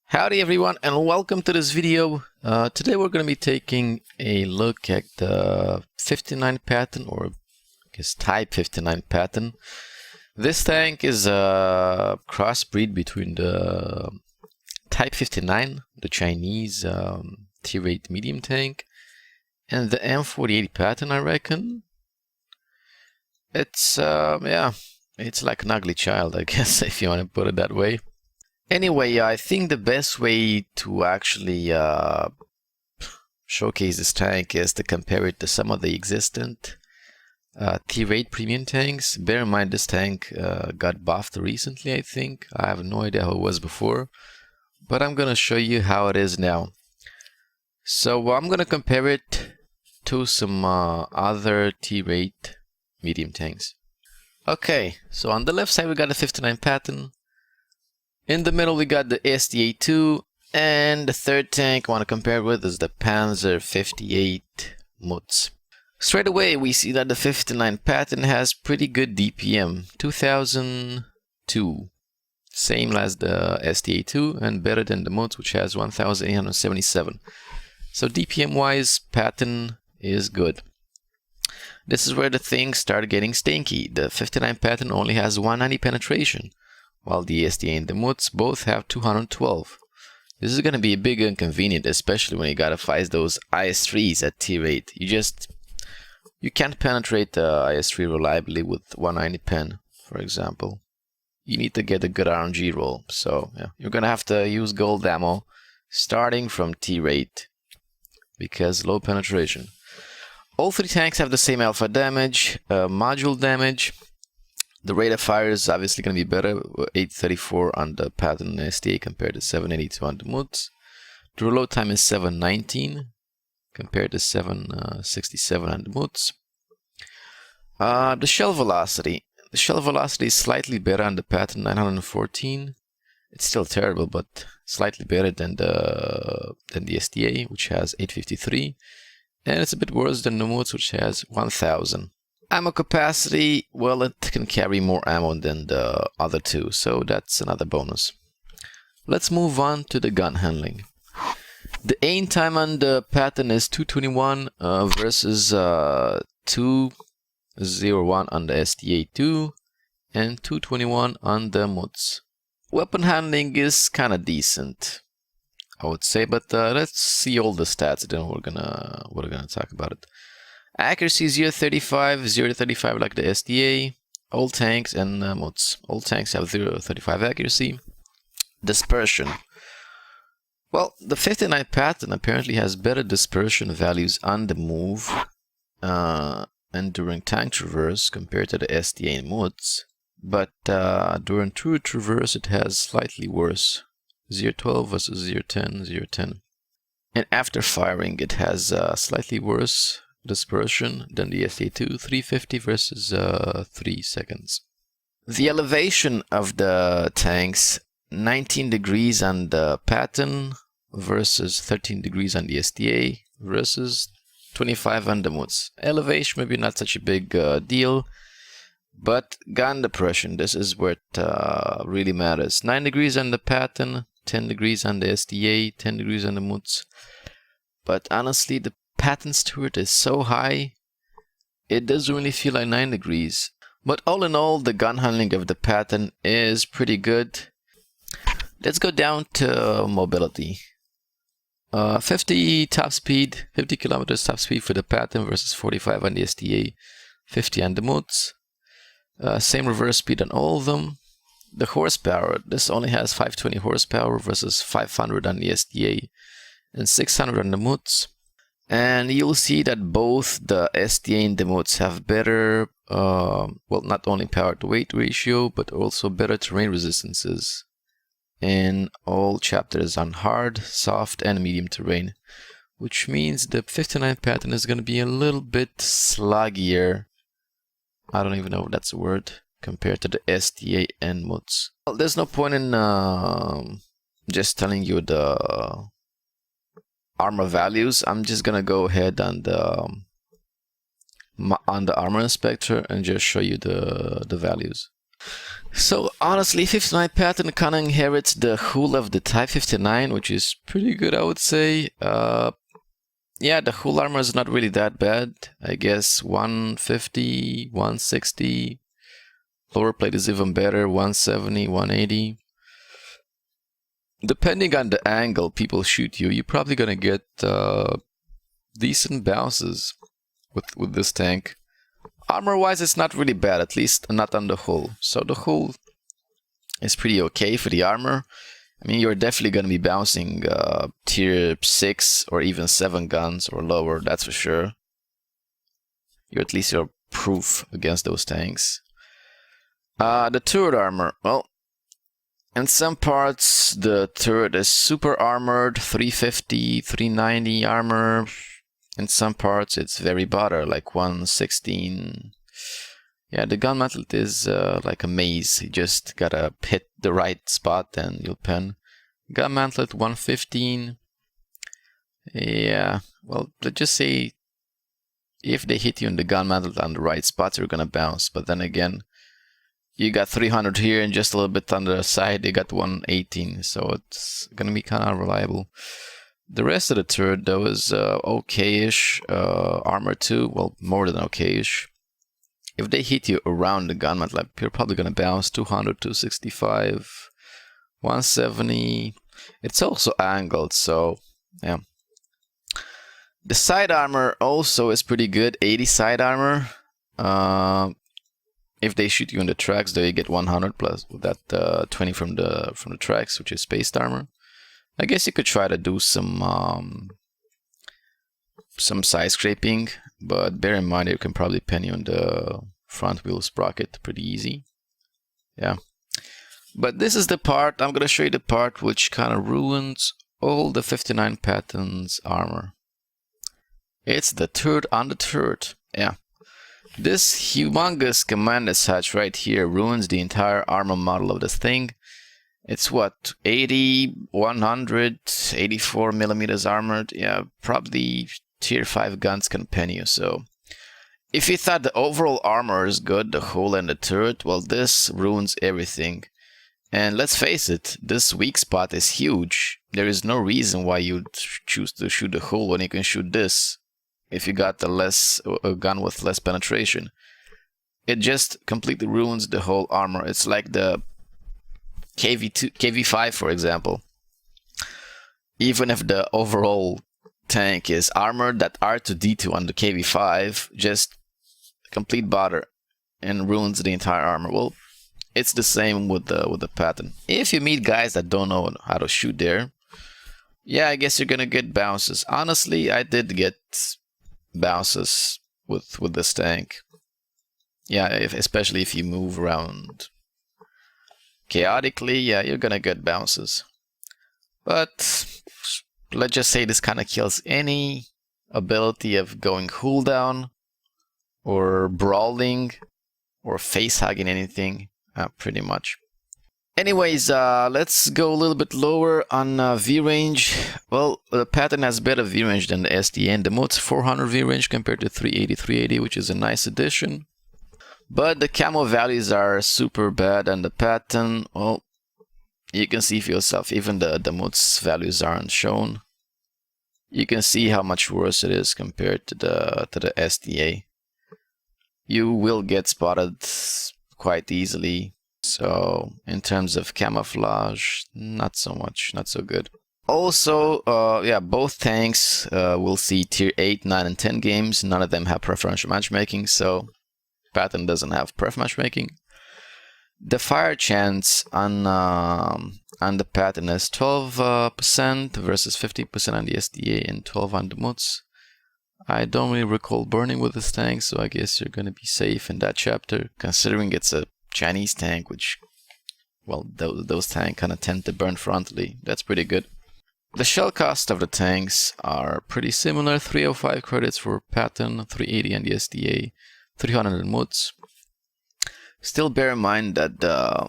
Howdy everyone, and welcome to this video. Today we're going to be taking a look at the 59 Patton, or I guess type 59 Patton. This tank is a crossbreed between the type 59, the Chinese tier 8 medium tank, and the M48 Patton, I reckon. It's yeah, it's like an ugly child, I guess, if you want to put it that way. Anyway, I think the best way to actually showcase this tank is to compare it to some of the existent tier 8 premium tanks. Bear in mind, this tank got buffed recently, I think. I have no idea how it was before, but I'm gonna show you how it is now. So I'm gonna compare it to some other tier 8 medium tanks. Okay, so on the left side we got a 59 Patton. In the middle we got the SDA-2, and the third tank I want to compare with is the Panzer 58 Mutz. Straight away we see that the 59 Patton has pretty good DPM, 2002, same as the SDA-2 and better than the Mutz, which has 1877. So DPM wise, Patton is good. This is where the things start getting stinky. The 59 Patton only has 190 penetration, while the SDA and the Mutz both have 212. This is going to be a big inconvenient, especially when you gotta fight those IS-3s at tier 8. You can't penetrate the IS-3 reliably with 190 pen, for example. You need to get a good RNG roll, so yeah, you're gonna have to use gold ammo starting from tier 8 because low penetration. All three tanks have the same alpha damage, module damage. The rate of fire is obviously going to be better, 834 on the Patton SDA compared to 782 on the Mutz. The reload time is 719 compared to 767 on the Mutz. The shell velocity. The shell velocity is slightly better on the Patton, 914. It's still terrible, but slightly better than the SDA, which has 853. And it's a bit worse than the Mutz, which has 1000. Ammo capacity, well, it can carry more ammo than the other two, so that's another bonus. Let's move on to the gun handling. The aim time on the Patton is 221 versus 201 on the SDA-2 and 221 on the Mutz. Weapon handling is kind of decent, I would say, but let's see all the stats, then we're gonna talk about it. Accuracy 0.35, 0.35 like the SDA, all tanks and Mutz. All tanks have 0.35 accuracy. Dispersion. Well, the 59 Patton apparently has better dispersion values on the move and during tank traverse compared to the SDA and Mutz, but during true traverse it has slightly worse, 0.12 versus 0.10, 0.10. And after firing it has slightly worse dispersion than the SDA-2, 350 versus 3 seconds. The elevation of the tanks, 19 degrees on the Patton versus 13 degrees on the SDA versus 25 on the Mutz. Elevation maybe not such a big deal, but gun depression, this is where it really matters. 9 degrees on the Patton, 10 degrees on the SDA, 10 degrees on the Mutz. But honestly, the Patton turret is so high, it doesn't really feel like 9 degrees. But all in all, the gun handling of the Patton is pretty good. Let's go down to mobility. 50 top speed, 50 kilometers top speed for the Patton versus 45 on the SDA, 50 on the Mutz. Same reverse speed on all of them. The horsepower, this only has 520 horsepower versus 500 on the SDA and 600 on the Mutz. And you'll see that both the SDA and the Mutz have better, well, not only power to weight ratio, but also better terrain resistances in all chapters on hard, soft, and medium terrain, which means the 59 Patton is going to be a little bit sluggier. I don't even know if that's a word, compared to the SDA and Mutz. Well, there's no point in just telling you the armor values. I'm just gonna go ahead and on the armor inspector and just show you the values. So honestly, 59 Patton kind of inherits the hull of the Type 59, which is pretty good, I would say. Yeah, the hull armor is not really that bad. I guess 150, 160. Lower plate is even better, 170, 180. Depending on the angle people shoot you, you're probably gonna get decent bounces with this tank. Armor-wise, it's not really bad, at least not on the hull. So the hull is pretty okay for the armor. I mean, you're definitely going to be bouncing tier 6 or even 7 guns or lower, that's for sure. At least you're proof against those tanks. The turret armor, well, in some parts the turret is super armored, 350, 390 armor. In some parts it's very butter, like 116. Yeah, the gun mantle is like a maze. You just gotta hit the right spot and you'll pen. Gun mantle 115. Yeah, well, let's just say if they hit you in the gun mantle on the right spots, you're gonna bounce. But then again, you got 300 here and just a little bit on the side, they got 118. So it's gonna be kind of reliable. The rest of the turret, though, is okay-ish. Armor too, well, more than okay-ish. If they hit you around the gun mantle, you're probably gonna bounce 200, 265, 170. It's also angled, so yeah. The side armor also is pretty good, 80 side armor. If they shoot you in the tracks, though, you get 100 plus that 20 from the tracks, which is spaced armor. I guess you could try to do some side scraping, but bear in mind you can probably pen you on the front wheel sprocket pretty easy. Yeah. But this is the part, I'm gonna show you the part which kind of ruins all the 59 Patton's armor. It's the turret on the turret. Yeah. This humongous command as such right here ruins the entire armor model of this thing. It's what, 80, 100, 84 millimeters armored. Yeah, probably tier 5 guns can pen you. So if you thought the overall armor is good, the hull and the turret, well, this ruins everything. And let's face it, this weak spot is huge. There is no reason why you'd choose to shoot the hull when you can shoot this if you got a gun with less penetration. It just completely ruins the whole armor. It's like the KV5, for example. Even if the overall tank is armored, that R2D2 on the KV5 just complete bother and ruins the entire armor. Well, it's the same with the Patton. If you meet guys that don't know how to shoot there, yeah, I guess you're gonna get bounces. Honestly, I did get bounces with this tank. Yeah, especially if you move around chaotically, yeah, you're gonna get bounces. But let's just say this kind of kills any ability of going hull down or brawling or face hugging anything, pretty much. Anyways, let's go a little bit lower on V range. Well, the Patton has better V range than the SDA, and the mode's 400 V range compared to 380, which is a nice addition. But the camo values are super bad, and the Patton, well, you can see for yourself, even the mode's values aren't shown. You can see how much worse it is compared to the SDA. You will get spotted quite easily. So in terms of camouflage, not so much, not so good. Also, yeah, both tanks will see tier 8, 9, and 10 games. None of them have preferential matchmaking, so Patton doesn't have pref matchmaking. The fire chance on the Patton is 12% versus 50% on the SDA and 12 on the mods. I don't really recall burning with this tank, so I guess you're gonna be safe in that chapter, considering it's a Chinese tank, which, well, those tanks kind of tend to burn frontally. That's pretty good. The shell cost of the tanks are pretty similar. 305 credits for Patton, 380 on the SDA, 300 on mods. Still bear in mind that the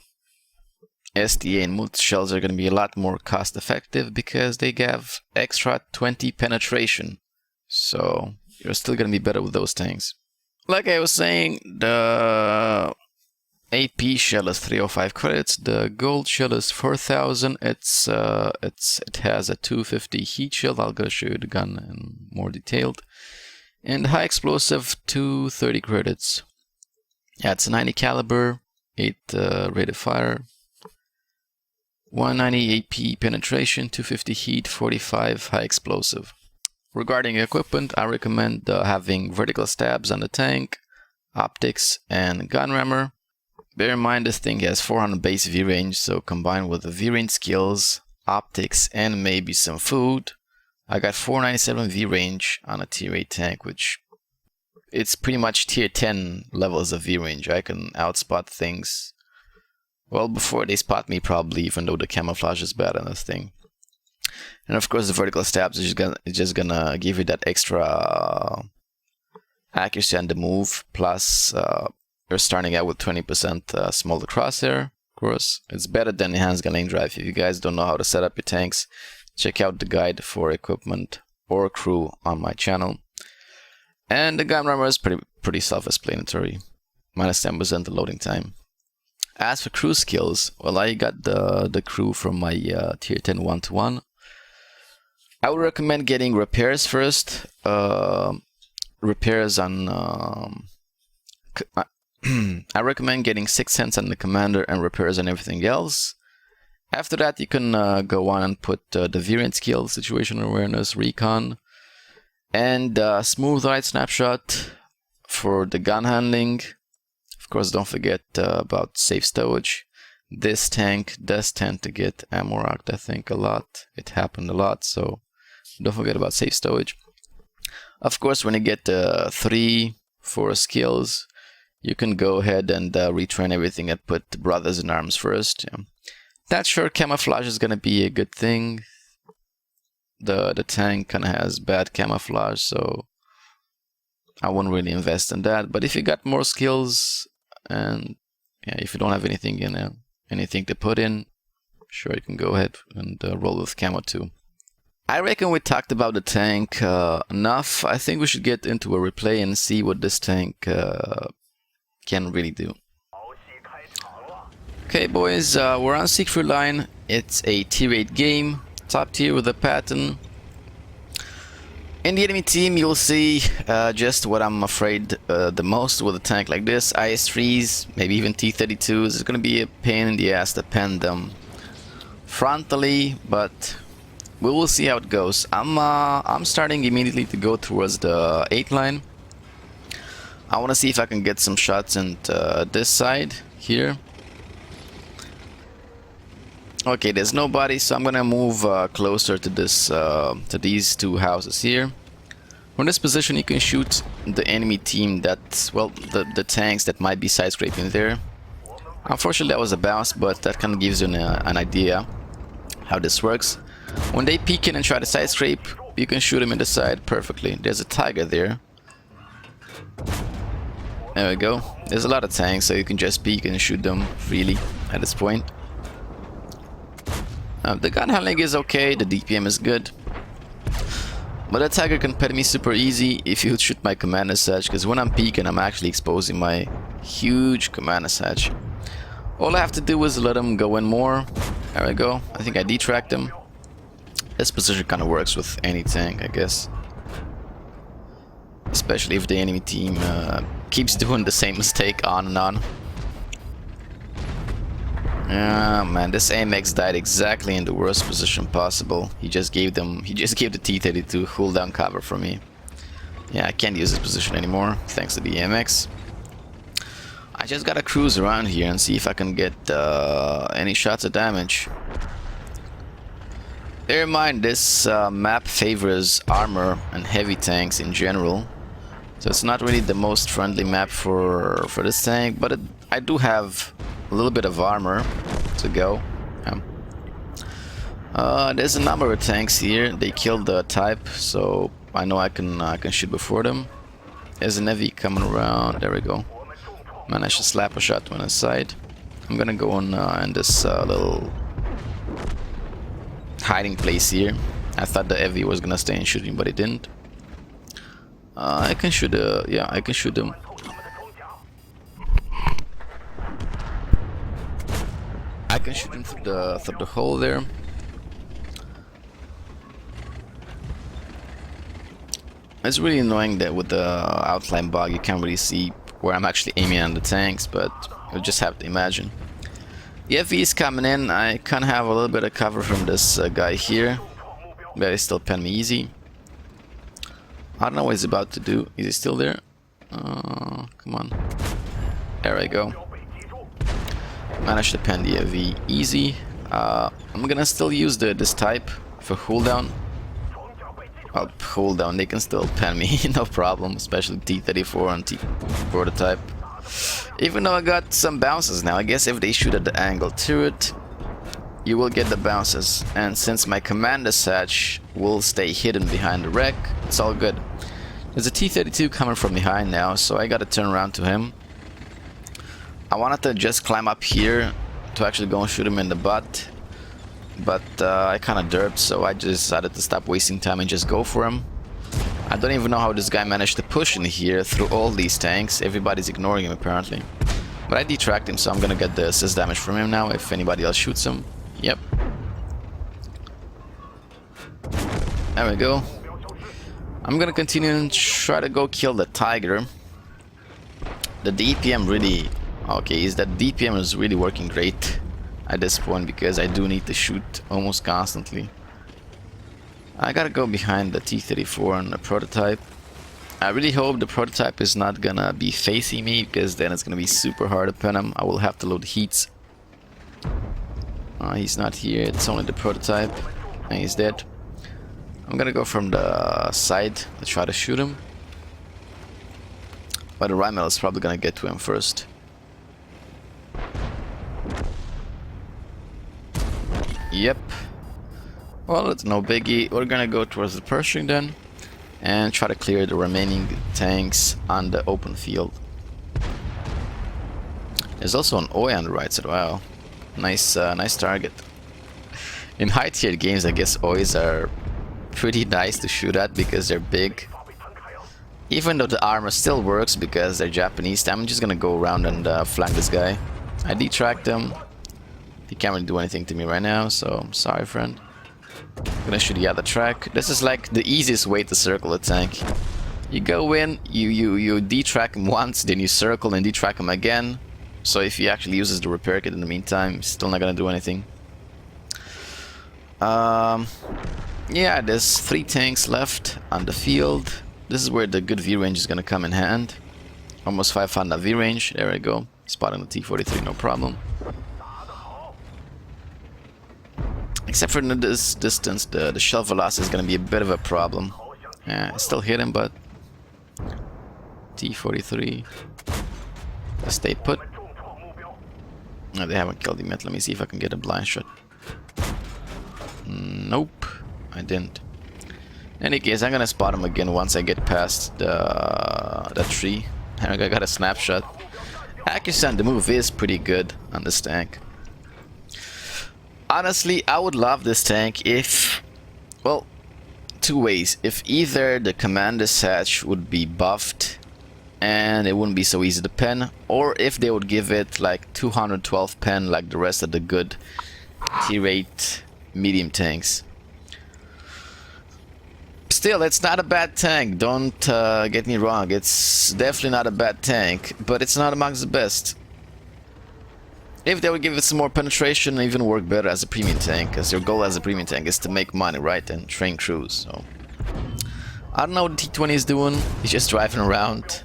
SDA and mod shells are going to be a lot more cost effective because they have extra 20 penetration. So you're still going to be better with those tanks. Like I was saying, the AP shell is 305 credits. The gold shell is 4,000. It has a 250 heat shield. I'll go show you the gun in more detailed. And high explosive 230 credits. Yeah, it's a 90 caliber, 8 rate of fire, 190 AP penetration, 250 heat, 45 high explosive. Regarding equipment, I recommend having vertical stabs on the tank, optics, and gun rammer. Bear in mind this thing has 400 base V range, so combined with the V range skills, optics, and maybe some food, I got 497 V range on a tier 8 tank, which it's pretty much tier 10 levels of V range. I can outspot things well before they spot me, probably, even though the camouflage is bad on this thing. And of course the vertical stabs is just gonna give you that extra accuracy on the move, plus you're starting out with 20% smaller crosshair. Of course, it's better than the handgun lane drive. If you guys don't know how to set up your tanks, check out the guide for equipment or crew on my channel. And the gun rammer is pretty self-explanatory, minus 10% the loading time. As for crew skills, well, I got the crew from my tier 10 1-to-1. I would recommend getting repairs first. Repairs on I recommend getting 6 cents on the commander and repairs on everything else. After that, you can go on and put the variant skill, situational awareness, recon, and smooth right snapshot for the gun handling. Of course, don't forget about safe stowage. This tank does tend to get ammo rocked, I think, a lot. It happened a lot, so don't forget about safe stowage. Of course, when you get 3-4 skills, you can go ahead and retrain everything and put brothers in arms first. Yeah. Not sure camouflage is going to be a good thing. The tank kind of has bad camouflage, so I wouldn't really invest in that. But if you got more skills, and yeah, if you don't have anything anything to put in, sure, you can go ahead and roll with camo too. I reckon we talked about the tank enough. I think we should get into a replay and see what this tank can really do. Okay, boys, we're on Siegfried Line. It's a tier 8 game, top tier with a Patton. In the enemy team, you'll see just what I'm afraid the most with a tank like this. IS-3s, maybe even T-32s. It's going to be a pain in the ass to pen them frontally, but we will see how it goes. I'm starting immediately to go towards the 8 line. I want to see if I can get some shots into this side here. Okay, there's nobody, so I'm gonna move closer to this to these two houses here. From this position, you can shoot the enemy team that, well, the tanks that might be side scraping there. Unfortunately, that was a bounce, but that kind of gives you an idea how this works. When they peek in and try to side scrape, you can shoot them in the side perfectly. There's a tiger there. There we go. There's a lot of tanks, so you can just peek and shoot them freely at this point. The gun handling is okay, the DPM is good. But the tiger can pet me super easy if you shoot my commander satch, because when I'm peeking, I'm actually exposing my huge commander satch. All I have to do is let him go in more. There we go. I think I detracked him. This position kind of works with any tank, I guess. Especially if the enemy team keeps doing the same mistake on and on. Yeah, man, this AMX died exactly in the worst position possible. He just gave the T-32 cooldown cover for me. Yeah, I can't use this position anymore, thanks to the AMX. I just gotta cruise around here and see if I can get any shots of damage. Bear in mind, this map favors armor and heavy tanks in general. So it's not really the most friendly map for this tank, but I do have a little bit of armor to go. There's a number of tanks here. They killed the type, so I know I can shoot before them. There's an heavy coming around. There we go. Man, I should slap a shot to one side. I'm gonna go on in this little hiding place here. I thought the heavy was gonna stay and shoot him, but it didn't. I can shoot. Yeah, I can shoot him. through the hole there. It's really annoying that with the outline bug you can't really see where I'm actually aiming on the tanks, but you'll just have to imagine. The FV is coming in. I kind of have a little bit of cover from this guy here, but he still pen me easy. I don't know what he's about to do. Is he still there? Come on. There I go. Managed to pen the FV easy. I'm gonna still use this type for cooldown. I'll hold down, they can still pen me, no problem, especially T-34 and T prototype. Even though I got some bounces now, I guess if they shoot at the angle turret, you will get the bounces. And since my commander's hatch will stay hidden behind the wreck, it's all good. There's a T-32 coming from behind now, so I gotta turn around to him. I wanted to just climb up here to actually go and shoot him in the butt. But I kind of derped, so I just decided to stop wasting time and just go for him. I don't even know how this guy managed to push in here through all these tanks. Everybody's ignoring him apparently. But I detracked him, so I'm gonna get the assist damage from him now if anybody else shoots him. Yep. There we go. I'm gonna continue and try to go kill the Tiger. The DPM really... Okay, is that DPM is really working great at this point, because I do need to shoot almost constantly. I gotta go behind the T-34 and the prototype. I really hope the prototype is not gonna be facing me, because then it's gonna be super hard to pen him. I will have to load heats. He's not here, it's only the prototype, and he's dead. I'm gonna go from the side to try to shoot him, but the Rymel is probably gonna get to him first. Yep. Well, it's no biggie. We're gonna go towards the Pershing then and try to clear the remaining tanks on the open field. There's also an OI on the right side. Wow, nice target. In high tier games, I guess OIs are pretty nice to shoot at because they're big. Even though the armor still works because they're Japanese, I'm just gonna go around and flank this guy. I detracked him. He can't really do anything to me right now, so I'm sorry, friend. I'm gonna shoot the other track. This is like the easiest way to circle a tank. You go in, you detrack him once, then you circle and detrack him again. So if he actually uses the repair kit in the meantime, he's still not gonna do anything. Yeah, there's 3 tanks left on the field. This is where the good V range is gonna come in hand. Almost 500 V range. There we go. Spotting the T-43, no problem. Except for in this distance, the shell velocity is going to be a bit of a problem. Yeah, I still hit him, but... T-43... Stay put. No, they haven't killed him yet. Let me see if I can get a blind shot. Nope, I didn't. In any case, I'm going to spot him again once I get past the tree. I got a snapshot. Accuracy on the move is pretty good on this tank. Honestly, I would love this tank if, well, 2 ways. If either the commander's hatch would be buffed and it wouldn't be so easy to pen, or if they would give it like 212 pen like the rest of the good T-rate medium tanks. Still, it's not a bad tank, don't get me wrong, it's definitely not a bad tank, but it's not amongst the best. If they would give it some more penetration, even work better as a premium tank, because your goal as a premium tank is to make money, right, and train crews. So I don't know what the T-20 is doing. He's just driving around.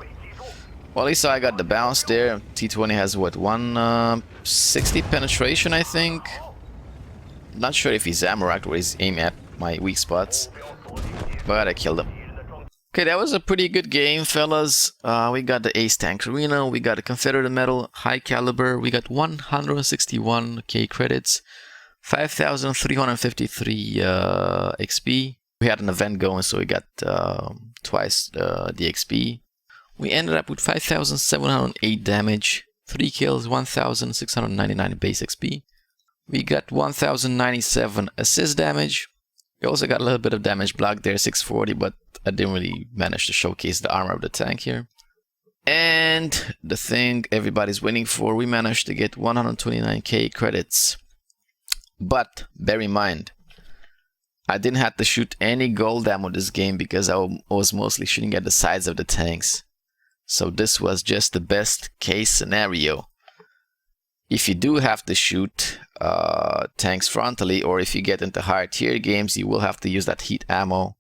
Well, at least I got the bounce there. T-20 has what, 160 penetration, I think. Not sure if he's Amarak or he's aiming at my weak spots, but I killed him. Okay, that was a pretty good game, fellas. We got the Ace Tank Arena, we got a Confederate Medal, High Caliber, we got 161k credits, 5,353 XP. We had an event going, so we got twice the XP. We ended up with 5,708 damage, 3 kills, 1,699 base XP. We got 1,097 assist damage. We also got a little bit of damage block there, 640, but I didn't really manage to showcase the armor of the tank here. And the thing everybody's waiting for, we managed to get 129k credits. But bear in mind, I didn't have to shoot any gold ammo this game because I was mostly shooting at the sides of the tanks. So this was just the best case scenario. If you do have to shoot tanks frontally, or if you get into higher tier games, you will have to use that heat ammo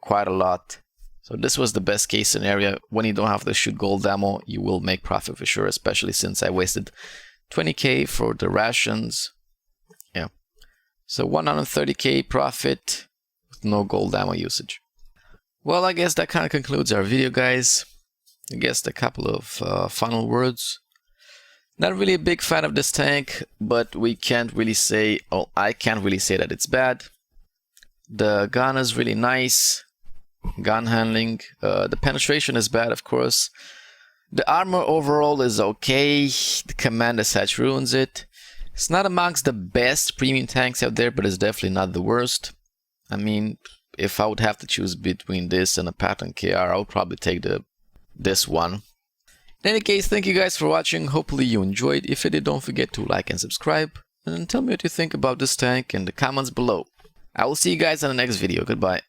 quite a lot. So this was the best case scenario. When you don't have to shoot gold ammo, you will make profit for sure, especially since I wasted 20k for the rations. Yeah. So 130k profit with no gold ammo usage. Well, I guess that kind of concludes our video, guys. I guess a couple of final words. Not really a big fan of this tank, but we can't really say, oh, I can't really say that it's bad. The gun is really nice. Gun handling. The penetration is bad, of course. The armor overall is okay. The command as such ruins it. It's not amongst the best premium tanks out there, but it's definitely not the worst. I mean, if I would have to choose between this and a Patton KR, I would probably take this one. In any case, thank you guys for watching. Hopefully you enjoyed. If you did, don't forget to like and subscribe. And tell me what you think about this tank in the comments below. I will see you guys in the next video. Goodbye.